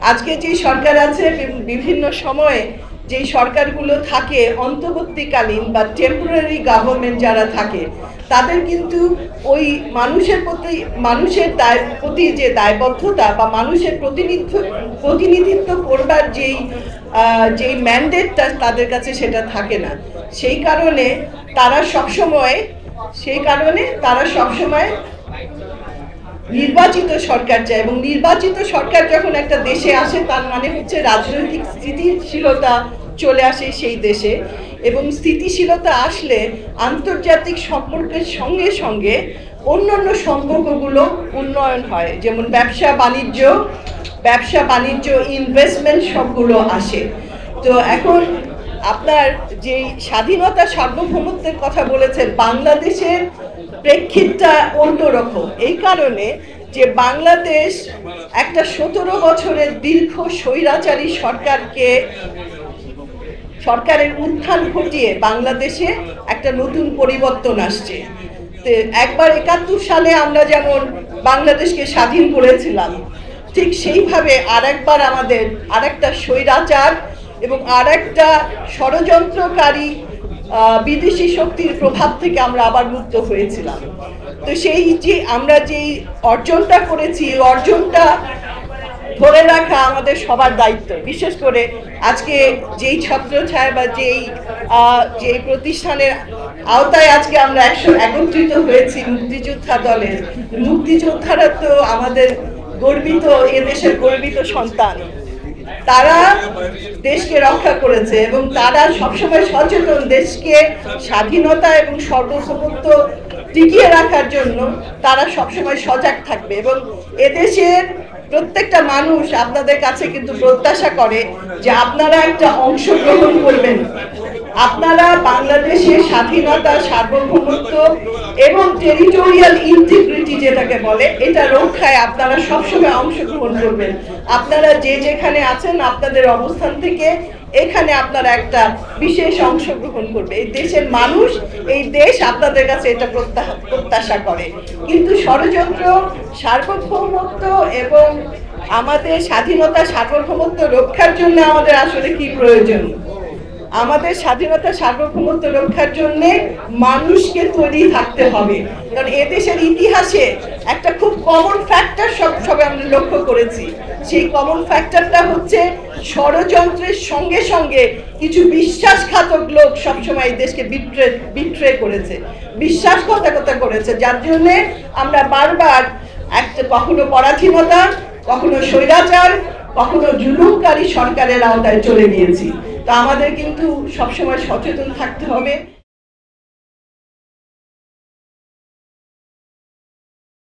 আজকে যে সরকার আছে বিভিন্ন সময়ে যে সরকারগুলো থাকে অন্তর্বর্তীকালীন বা টেম্পোরারি গভর্নমেন্ট যারা থাকে তাদের কিন্তু ওই মানুষের প্রতি যে দায়বদ্ধতা বা মানুষের প্রতিনিধিত্ব করবার যেই ম্যান্ডেটটা তাদের কাছে সেটা থাকে না। সেই কারণে তারা সবসময় নির্বাচিত সরকার চায়, এবং নির্বাচিত সরকার যখন একটা দেশে আসে তার মানে হচ্ছে রাজনৈতিক স্থিতিশীলতা চলে আসে সেই দেশে, এবং স্থিতিশীলতা আসলে আন্তর্জাতিক সম্পর্কের সঙ্গে সঙ্গে অন্যান্য সম্পর্কগুলো উন্নয়ন হয়, যেমন ব্যবসা বাণিজ্য ইনভেস্টমেন্ট সবগুলো আসে। তো এখন আপনার যেই স্বাধীনতা সার্বভৌমত্বের কথা বলেছেন, বাংলাদেশের প্রেক্ষিতটা অন্যরকম এই কারণে যে বাংলাদেশ একটা 17 বছরের দীর্ঘ স্বৈরাচারী সরকারের উত্থান ঘটিয়ে বাংলাদেশে একটা নতুন পরিবর্তন আসছে। তো একবার 71 সালে আমরা যেমন বাংলাদেশকে স্বাধীন করেছিলাম, ঠিক সেইভাবে আরেকবার আমাদের আরেকটা স্বৈরাচার এবং আরেকটা ষড়যন্ত্রকারী বিদেশি শক্তির প্রভাব থেকে আমরা আবার মুক্ত হয়েছিলাম। তো সেই যে আমরা যেই অর্জনটা করেছি, অর্জনটা ধরে রাখা আমাদের সবার দায়িত্ব। বিশেষ করে আজকে যেই ছত্রছায়া বা যেই প্রতিষ্ঠানের আওতায় আজকে আমরা একত্রিত হয়েছি মুক্তিযোদ্ধা দলের, মুক্তিযোদ্ধারা তো আমাদের গর্বিত, এদেশের গর্বিত সন্তান। তারা দেশকে রক্ষা করেছে এবং তারা সবসময় সচেতন দেশকে স্বাধীনতা এবং সার্বভৌমত্ব টিকিয়ে রাখার জন্য তারা সবসময় সজাগ থাকবে। এবং এদেশের প্রত্যেকটা মানুষ আপনাদের কাছে কিন্তু প্রত্যাশা করে যে আপনারা একটা অংশগ্রহণ করবেন, আপনারা বাংলাদেশের স্বাধীনতা সার্বভৌমত্ব এবং টেরিটোরিয়াল ইন্টিগ্রিটি যেটাকে বলে এটা রক্ষায় আপনারা সবসময় অংশগ্রহণ করবেন। আপনারা যেখানে আছেন আপনাদের অবস্থান থেকে এখানে আপনারা একটা বিশেষ অংশগ্রহণ করবে। এই দেশের মানুষ, এই দেশ আপনাদের কাছে এটা প্রত্যাশা করে। কিন্তু ষড়যন্ত্র, সার্বভৌমত্ব এবং আমাদের স্বাধীনতা সার্বভৌমত্ব রক্ষার জন্য আমাদের আসলে কি প্রয়োজন? আমাদের স্বাধীনতা সার্বভৌমত্ব রক্ষার জন্য মানুষকে তৈরি থাকতে হবে। কারণ এদেশের ইতিহাসে একটা খুব কমন ফ্যাক্টর সবে আমরা লক্ষ্য করেছি। সেই কমন ফ্যাক্টরটা হচ্ছে ষড়যন্ত্রের সঙ্গে সঙ্গে কিছু বিশ্বাসঘাতক লোক সবসময় এই দেশকে বিট্রে করেছে, বিশ্বাসঘাতকতা করেছে, যার জন্যে আমরা বারবার কখনো পরাধীনতা, কখনো স্বৈরাচার, কখনো জুলুমকারী সরকারের আওতায় চলে গিয়েছি। তো আমাদের কিন্তু সবসময় সচেতন থাকতে হবে।